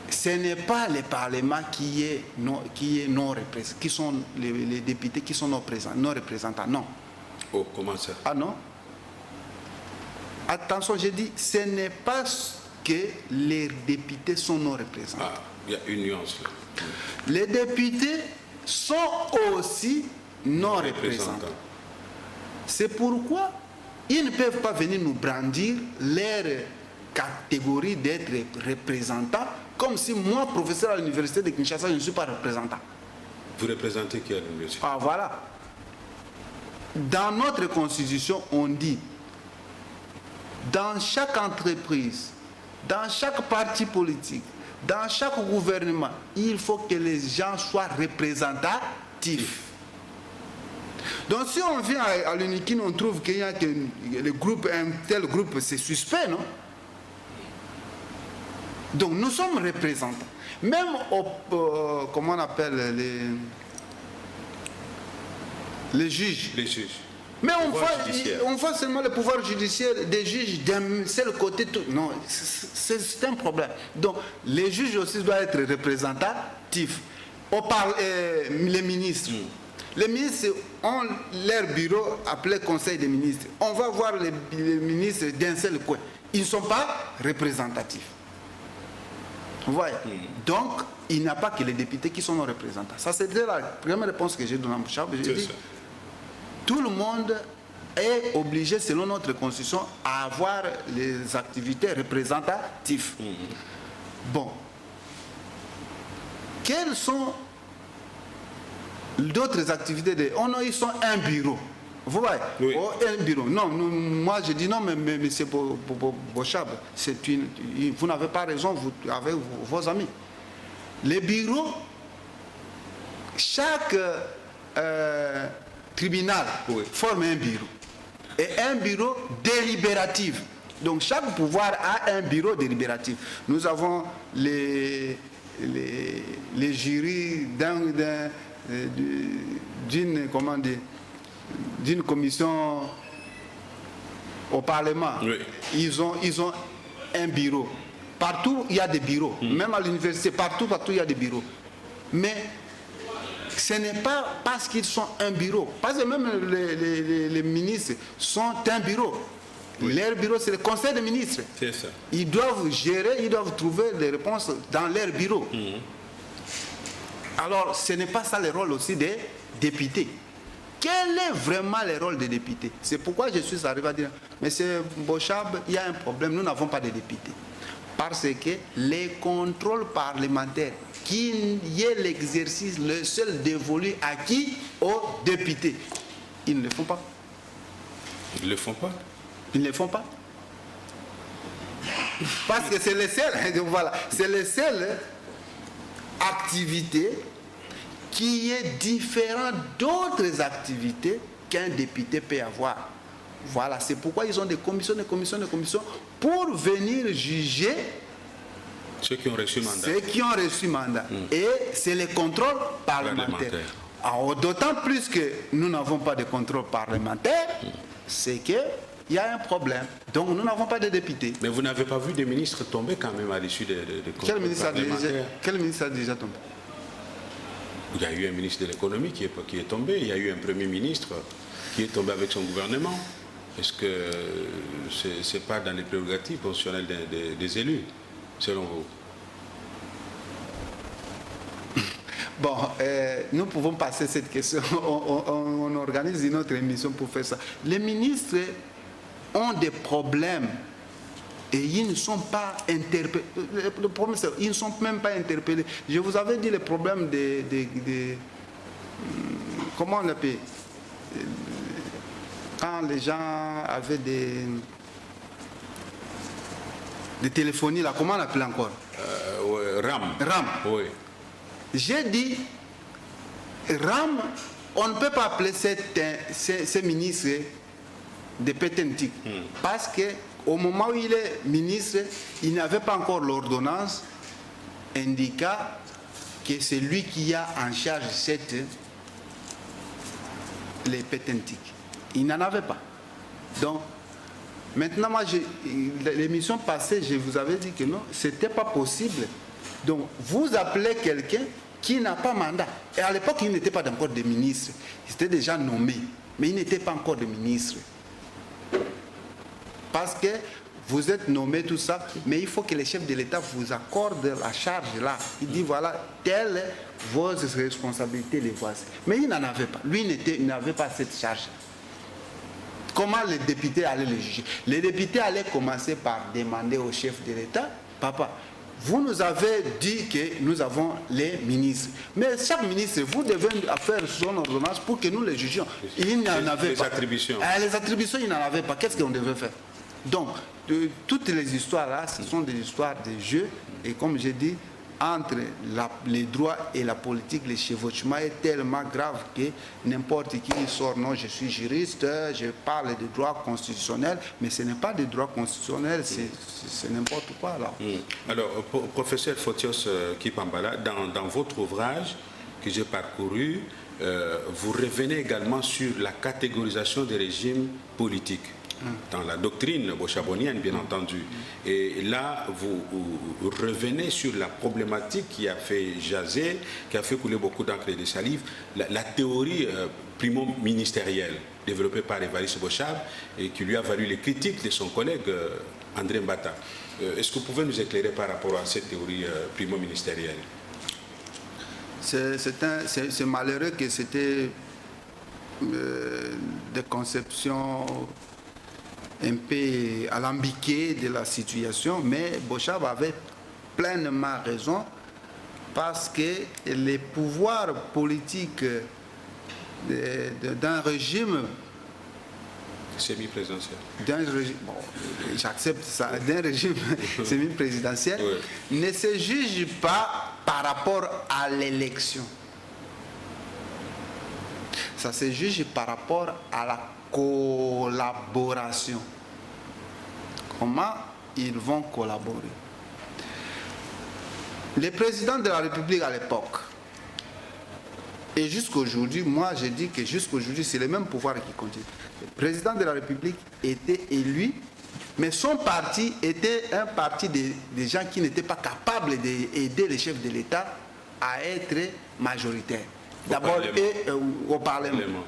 Ce n'est pas le Parlement qui est non représentant, qui sont les députés qui sont non représentants. Non. Oh, comment ça? Ah non. Attention, j'ai dit, ce n'est pas que les députés sont non représentants. Ah, il y a une nuance là. Les députés sont aussi non représentants. C'est pourquoi ils ne peuvent pas venir nous brandir leur catégorie d'être représentants, comme si moi, professeur à l'université de Kinshasa, je ne suis pas représentant. Vous représentez qui à l'université? Ah voilà. Dans notre constitution, on dit, dans chaque entreprise, dans chaque parti politique, dans chaque gouvernement, il faut que les gens soient représentatifs. Donc si on vient à l'UNIKIN, on trouve qu'il y a un tel groupe, c'est suspect, non? Donc nous sommes représentants. Même comment on appelle les juges. Les juges. Mais on voit seulement le pouvoir judiciaire des juges d'un seul côté. Non, c'est un problème. Donc les juges aussi doivent être représentatifs. Les ministres. Les ministres ont leur bureau appelé Conseil des ministres. On va voir les ministres d'un seul coin. Ils ne sont pas représentatifs. Vous voyez? Donc, il n'y a pas que les députés qui sont nos représentants. Ça, c'était la première réponse que j'ai donnée à Bouchab. J'ai dit, tout le monde est obligé, selon notre constitution, à avoir les activités représentatives. Bon. Quelles sont d'autres activités? Ils sont un bureau. Vous voyez? Oui. Un bureau. Non, moi je dis non, mais M. Bouchab, vous n'avez pas raison avec vos amis. Les bureaux, chaque tribunal forme un bureau. Et un bureau délibératif. Donc chaque pouvoir a un bureau délibératif. Nous avons les jurys d'une commission au Parlement. Oui. Ils ont un bureau. Partout, il y a des bureaux. Même à l'université, partout, il y a des bureaux. Mais ce n'est pas parce qu'ils sont un bureau. Parce que même les ministres sont un bureau. Oui. Leur bureau, c'est le Conseil des ministres. C'est ça. Ils doivent gérer, ils doivent trouver des réponses dans leur bureau. Alors, ce n'est pas ça le rôle aussi des députés. Quel est vraiment le rôle des députés? C'est pourquoi je suis arrivé à dire, Monsieur Bouchab, il y a un problème, nous n'avons pas de députés. Parce que les contrôles parlementaires, qui est l'exercice le seul dévolu à qui? Aux députés. Ils ne le font pas. Ils ne le font pas? Ils ne le font pas. Parce que c'est le seul, voilà, c'est le seul activité qui est différent d'autres activités qu'un député peut avoir. Voilà, c'est pourquoi ils ont des commissions pour venir juger ceux qui ont reçu mandat. Et c'est le contrôle parlementaire. D'autant plus que nous n'avons pas de contrôle parlementaire, c'est qu'il y a un problème. Donc nous n'avons pas de députés. Mais vous n'avez pas vu des ministres tomber quand même à l'issue des contrôles parlementaires? Quel ministre a déjà tombé? Il y a eu un ministre de l'économie qui est tombé, il y a eu un premier ministre qui est tombé avec son gouvernement. Est-ce que ce n'est pas dans les prérogatives constitutionnelles des élus, selon vous? Bon, nous pouvons passer cette question. On organise une autre émission pour faire ça. Les ministres ont des problèmes et ils ne sont pas interpellés. Le problème, c'est qu'ils ne sont même pas interpellés. Je vous avais dit le problème comment on l'appelle? Quand les gens avaient des téléphonies, là, comment on l'appelle encore? RAM. RAM. Oui. J'ai dit, RAM, on ne peut pas appeler ces ministres de pétentique. Parce qu'au moment où il est ministre, il n'avait pas encore l'ordonnance indiquant que c'est lui qui a en charge les pétentiques. Il n'en avait pas. Donc, maintenant, moi, l'émission passée, je vous avais dit que non, ce n'était pas possible. Donc, vous appelez quelqu'un qui n'a pas mandat. Et à l'époque, il n'était pas encore de ministre. Il était déjà nommé, mais il n'était pas encore de ministre. Parce que vous êtes nommé, tout ça, mais il faut que le chef de l'État vous accorde la charge là. Il dit, voilà, telles vos responsabilités, les voici. Mais il n'en avait pas. Lui, il n'avait pas cette charge. Comment les députés allaient le juger? Les députés allaient commencer par demander au chef de l'État, papa, vous nous avez dit que nous avons les ministres. Mais chaque ministre, vous devez faire son ordonnance pour que nous les jugions. Il n'en avait pas. Les attributions, il n'en avait pas. Qu'est-ce qu'on devait faire? Donc, toutes les histoires là, ce sont des histoires de jeux. Et comme j'ai dit, entre les droits et la politique, le chevauchement est tellement grave que n'importe qui sort, non, je suis juriste, je parle de droit constitutionnel, mais ce n'est pas de droit constitutionnel, c'est n'importe quoi là. Alors, professeur Photios Kipambala, dans votre ouvrage que j'ai parcouru, vous revenez également sur la catégorisation des régimes politiques. Dans la doctrine bochabonienne, bien entendu. Et là, vous revenez sur la problématique qui a fait jaser, qui a fait couler beaucoup d'encre et de salive, la théorie primo-ministérielle développée par Évariste Bochab et qui lui a valu les critiques de son collègue André Mbata. Est-ce que vous pouvez nous éclairer par rapport à cette théorie primo-ministérielle? C'est malheureux que c'était des conceptions un peu alambiqué de la situation, mais Bochab avait pleinement raison parce que les pouvoirs politiques d'un régime semi-présidentiel, bon, j'accepte ça, d'un régime semi-présidentiel, oui, ne se juge pas par rapport à l'élection. Ça se juge par rapport à la collaboration. Comment ils vont collaborer? Le président de la République à l'époque, et jusqu'aujourd'hui, moi je dis que jusqu'aujourd'hui c'est le même pouvoir qui continue. Le président de la République était élu, mais son parti était un parti des gens qui n'étaient pas capables d'aider les chefs de l'État à être majoritaires. D'abord, au Parlement.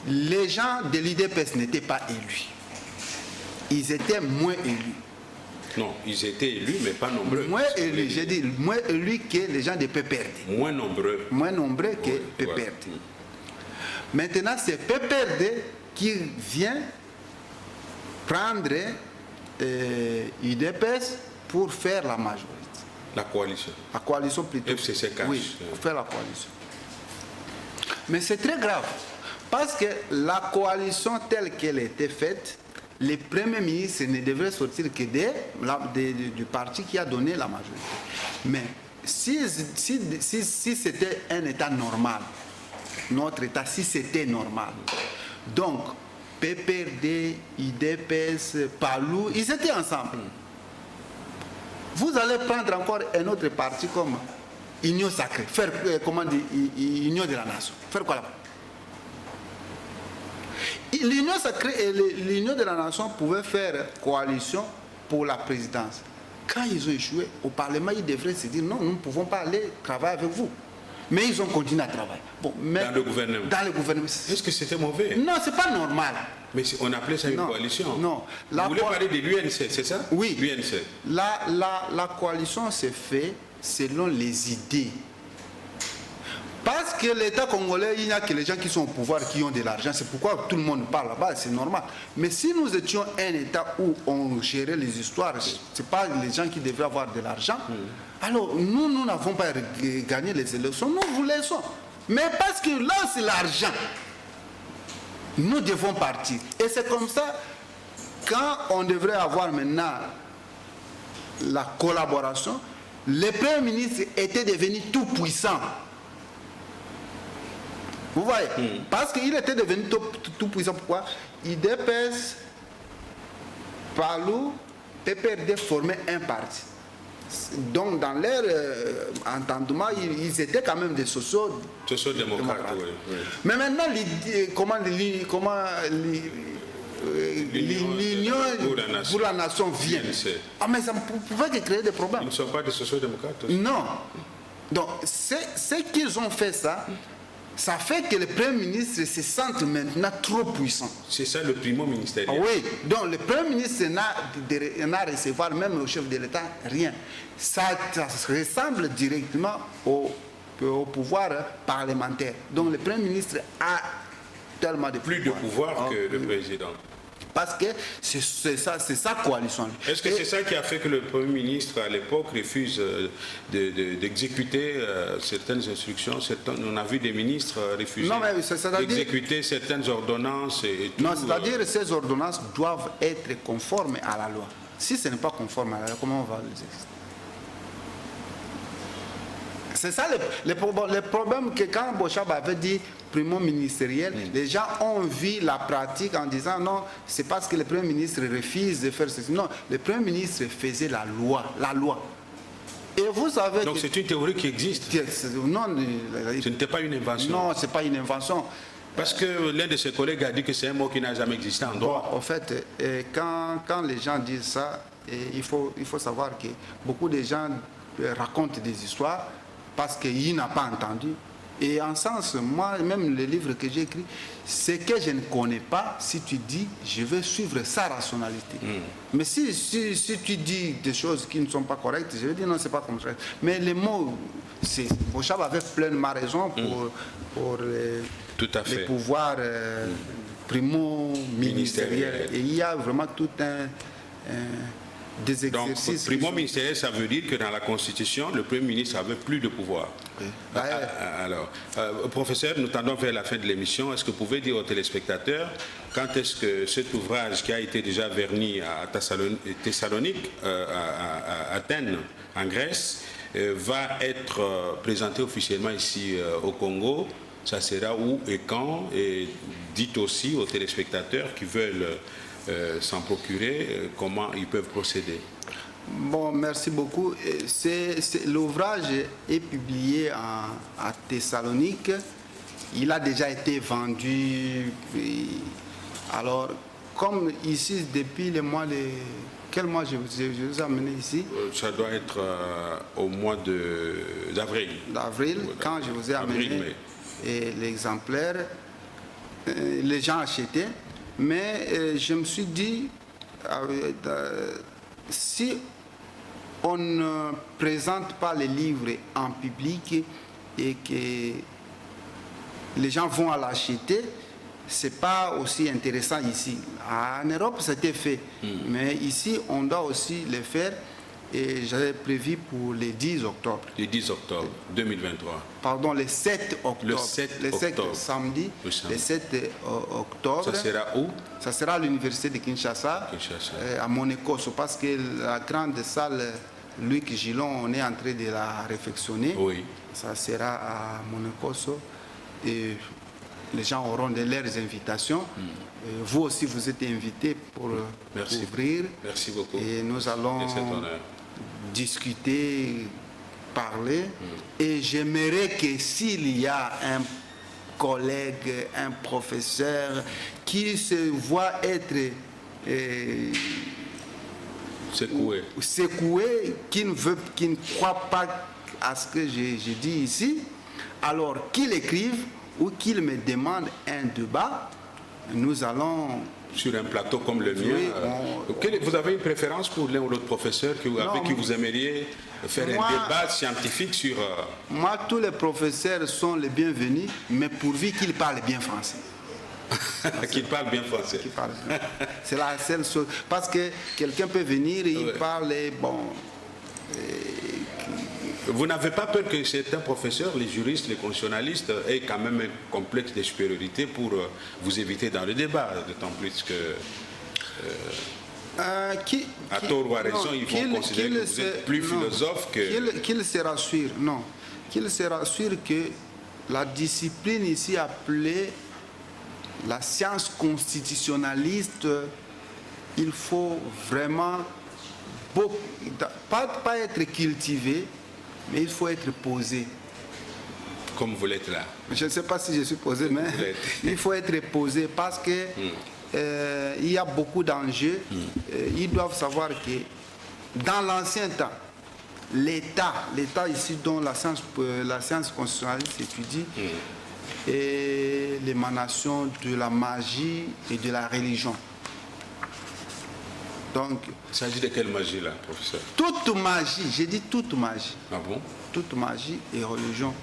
Les gens de l'IDPS n'étaient pas élus. Ils étaient moins élus. Non, ils étaient élus, mais pas nombreux. Moins élus, j'ai dit moins élus que les gens de PPRD. Moins nombreux. Moins nombreux que PPRD. Ouais. Maintenant, c'est PPRD qui vient prendre l'IDPS pour faire la majorité. La coalition. La coalition plutôt. FCC-CACH. Oui, pour faire la coalition. Mais c'est très grave. Parce que la coalition telle qu'elle était faite, le Premier ministre ne devrait sortir que du parti qui a donné la majorité. Mais si c'était un État normal, notre État, si c'était normal, donc PPRD, IDPS, PALU, ils étaient ensemble. Vous allez prendre encore un autre parti comme Union Sacrée, faire, comment dire, Union de la Nation. Faire quoi là-bas? L'Union Sacrée et l'Union de la Nation pouvaient faire coalition pour la présidence. Quand ils ont échoué, au Parlement, ils devraient se dire non, nous ne pouvons pas aller travailler avec vous. Mais ils ont continué à travailler. Bon, mais dans le gouvernement. Dans le gouvernement. Est-ce que c'était mauvais? Non, c'est pas normal. Mais on appelait ça une coalition. Non. Vous voulez parler de l'UNC, c'est ça? Oui. L'UNC. La coalition s'est faite selon les idées. Parce que l'État congolais, il n'y a que les gens qui sont au pouvoir qui ont de l'argent. C'est pourquoi tout le monde parle là-bas, c'est normal. Mais si nous étions un État où on gérait les histoires, ce n'est pas les gens qui devraient avoir de l'argent, alors nous n'avons pas gagné les élections, nous vous laissons. Mais parce que là, c'est l'argent. Nous devons partir. Et c'est comme ça, quand on devrait avoir maintenant la collaboration, le Premier ministre était devenu tout puissant. Vous voyez? Parce qu'il était devenu tout puissant. Pourquoi? IDPS, PALU, PPRD formaient un parti. Donc, dans leur entendement, ils étaient quand même des sociodémocrates. Oui. Mais maintenant, l'Union pour la nation vient. Ah, mais ça pouvait créer des problèmes. Ils ne sont pas des sociodémocrates aussi. Non. Donc, ce qu'ils ont fait ça fait que le Premier ministre se sente maintenant trop puissant. C'est ça le primo ministériel. Oui, donc le Premier ministre n'a à recevoir, même au chef de l'État, rien. Ça ressemble directement au pouvoir parlementaire. Donc le Premier ministre a tellement de pouvoir. Plus de pouvoir que le président. Parce que c'est sa coalition. Est-ce que c'est ça qui a fait que le Premier ministre, à l'époque, refuse d'exécuter certaines instructions? On a vu des ministres refuser d'exécuter certaines ordonnances et tout. Non, c'est-à-dire que ces ordonnances doivent être conformes à la loi. Si ce n'est pas conforme à la loi, comment on va les exécuter? C'est ça le problème, que quand Bochab avait dit primo ministériel, les gens ont vu la pratique en disant non, c'est parce que le Premier ministre refuse de faire ceci. Non, le Premier ministre faisait la loi. Et vous savez. Donc c'est une théorie qui existe. Non, ce n'était pas une invention. Non, ce n'est pas une invention. Parce que l'un de ses collègues a dit que c'est un mot qui n'a jamais existé en droit. Bon, en fait, quand les gens disent ça, il faut savoir que beaucoup de gens racontent des histoires parce qu'ils n'ont pas entendu. Et en sens, moi, même le livre que j'ai écrit, ce que je ne connais pas, si tu dis, je vais suivre sa rationalité. Mais si tu dis des choses qui ne sont pas correctes, je vais dire non, c'est pas comme ça. Mais les mots, Bochab avait pleinement raison pour les pouvoirs primo-ministériels. Et il y a vraiment tout des exercices. Donc, primo-ministériel, ça veut dire que dans la Constitution, le Premier ministre n'avait plus de pouvoir. Oui. Alors, professeur, nous tendons vers la fin de l'émission. Est-ce que vous pouvez dire aux téléspectateurs quand est-ce que cet ouvrage qui a été déjà verni à Thessalonique, à Athènes, en Grèce, va être présenté officiellement ici au Congo? Ça sera où et quand? Et dites aussi aux téléspectateurs qui veulent s'en procurer, comment ils peuvent procéder. Bon, merci beaucoup. L'ouvrage est publié à Thessalonique. Il a déjà été vendu. Alors, comme ici, depuis le mois de... Quel mois je vous ai amené ici? Ça doit être au mois d'avril. D'avril, quand je vous ai amené l'exemplaire, les gens achetaient. Mais je me suis dit, si on ne présente pas les livres en public et que les gens vont à l'acheter, ce n'est pas aussi intéressant ici. En Europe, c'était fait. Mais ici, on doit aussi le faire. Et j'avais prévu pour le 10 octobre. Le 10 octobre 2023. Pardon, le 7 octobre. Le 7 octobre. Samedi. Le 7 octobre. Ça sera où? Ça sera à l'université de Kinshasa. À Monekoso, parce que la grande salle Louis Gillon, on est en train de la réfectionner. Oui. Ça sera à Monekoso. Et les gens auront leurs invitations. Vous aussi, vous êtes invités pour ouvrir. Merci beaucoup. Et nous allons discuter, parler. Et j'aimerais que s'il y a un collègue, un professeur qui se voit être secoué, qui ne croit pas à ce que j'ai dit ici, alors qu'il écrive ou qu'il me demande un débat. Nous allons... Sur un plateau comme le mien. Vous avez une préférence pour l'un ou l'autre professeur avec qui vous aimeriez faire un débat scientifique sur... Moi, tous les professeurs sont les bienvenus, mais pourvu qu'ils parlent bien français. Qu'ils parlent bien français. C'est la seule chose. Parce que quelqu'un peut venir et il parle, bon... Vous n'avez pas peur que certains professeurs, les juristes, les constitutionnalistes, aient quand même un complexe de supériorité pour vous éviter dans le débat, d'autant plus que, à tort ou à raison, ils vont considérer que vous êtes plus philosophe que... Qu'il se rassure, non. Qu'il se rassure que la discipline ici appelée la science constitutionnaliste, il faut vraiment pas être cultivé, mais il faut être posé. Comme vous l'êtes là. Je ne sais pas si je suis posé, mais il faut être posé parce que il y a beaucoup d'enjeux. Ils doivent savoir que dans l'ancien temps, l'État ici dont la science constitutionnaliste étudie, est l'émanation de la magie et de la religion. Donc, il s'agit de quelle magie là, professeur? Toute magie, j'ai dit toute magie. Ah bon? Toute magie et religion.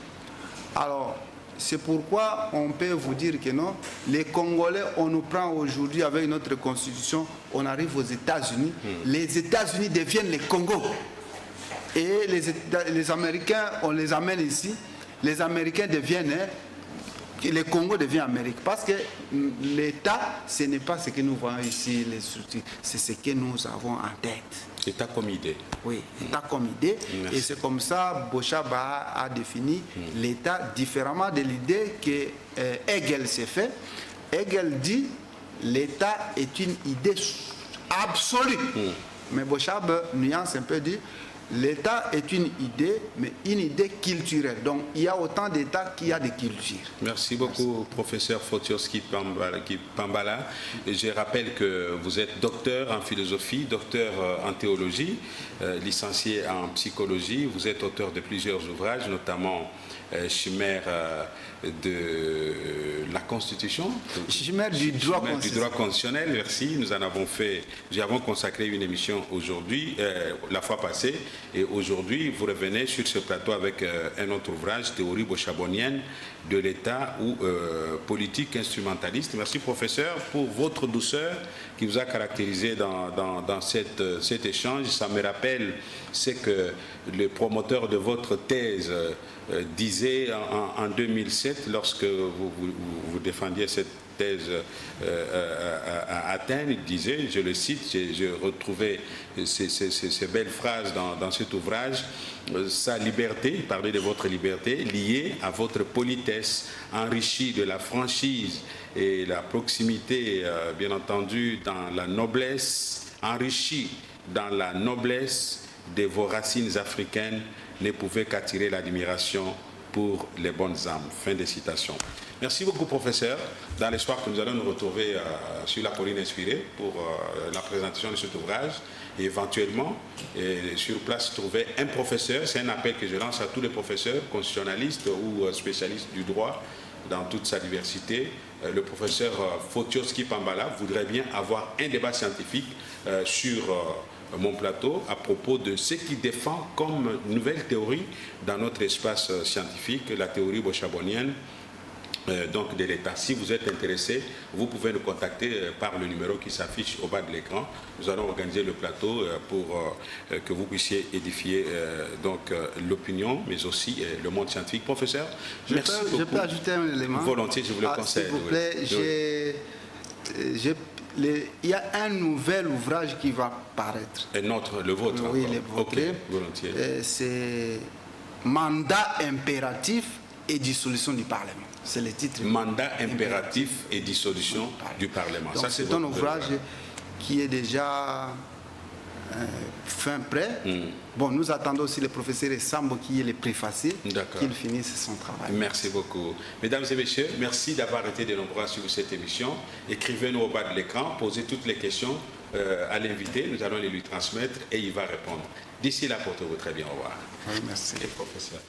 Alors, c'est pourquoi on peut vous dire que non, les Congolais, on nous prend aujourd'hui avec notre constitution, on arrive aux États-Unis, les États-Unis deviennent les Congo. Et les Américains, on les amène ici, les Américains deviennent le Congo devient Amérique. Parce que l'État, ce n'est pas ce que nous voyons ici, les structures, c'est ce que nous avons en tête. État comme idée. Oui, État comme idée. Merci. Et c'est comme ça que Boshaba a défini l'État différemment de l'idée que Hegel s'est fait. Hegel dit l'État est une idée absolue. Mais Boshaba nuance un peu, dit l'État est une idée, mais une idée culturelle. Donc, il y a autant d'États qu'il y a de cultures. Merci beaucoup, professeur Fotioski Pambala. Et je rappelle que vous êtes docteur en philosophie, docteur en théologie, licencié en psychologie. Vous êtes auteur de plusieurs ouvrages, notamment Chimère de la Constitution. Chimère du droit constitutionnel, merci. Nous avons consacré une émission aujourd'hui, la fois passée, et aujourd'hui vous revenez sur ce plateau avec un autre ouvrage, Théorie bochabonienne de l'État ou politique instrumentaliste. Merci professeur pour votre douceur qui vous a caractérisé dans cet échange. Ça me rappelle ce que le promoteur de votre thèse disait en 2007 lorsque vous défendiez cette thèse à Athènes. Il disait, je le cite, j'ai retrouvé ces belles phrases dans cet ouvrage: sa liberté, il parlait de votre liberté, liée à votre politesse, enrichie de la franchise et la proximité, bien entendu, dans la noblesse, enrichie dans la noblesse de vos racines africaines, ne pouvait qu'attirer l'admiration pour les bonnes âmes. Fin de citation. Merci beaucoup, professeur, dans l'espoir que nous allons nous retrouver sur la colline inspirée pour la présentation de cet ouvrage et éventuellement sur place trouver un professeur. C'est un appel que je lance à tous les professeurs, constitutionnalistes ou spécialistes du droit dans toute sa diversité. Le professeur Fotioski Pambala voudrait bien avoir un débat scientifique sur mon plateau à propos de ce qui défend comme nouvelle théorie dans notre espace scientifique, la théorie bochabonienne donc de l'État. Si vous êtes intéressé, vous pouvez nous contacter par le numéro qui s'affiche au bas de l'écran. Nous allons organiser le plateau pour que vous puissiez édifier donc l'opinion, mais aussi le monde scientifique. Professeur, merci beaucoup. Je peux ajouter un élément? Volontiers, je vous le conseille. S'il vous plaît, il y a un nouvel ouvrage qui va paraître. Un autre, le vôtre? Oui, le vôtre. Okay, volontiers. C'est Mandat impératif et dissolution du Parlement. C'est le titre. Mandat impératif et dissolution du Parlement. C'est un ouvrage qui est déjà fin prêt. Bon, nous attendons aussi le professeur Sambo qui est le préfacé, qu'il finisse son travail. Merci beaucoup. Mesdames et messieurs, merci d'avoir été de nombreux à suivre cette émission. Écrivez-nous au bas de l'écran, posez toutes les questions à l'invité. Nous allons les lui transmettre et il va répondre. D'ici là, portez-vous très bien. Au revoir. Oui, merci. Et professeur.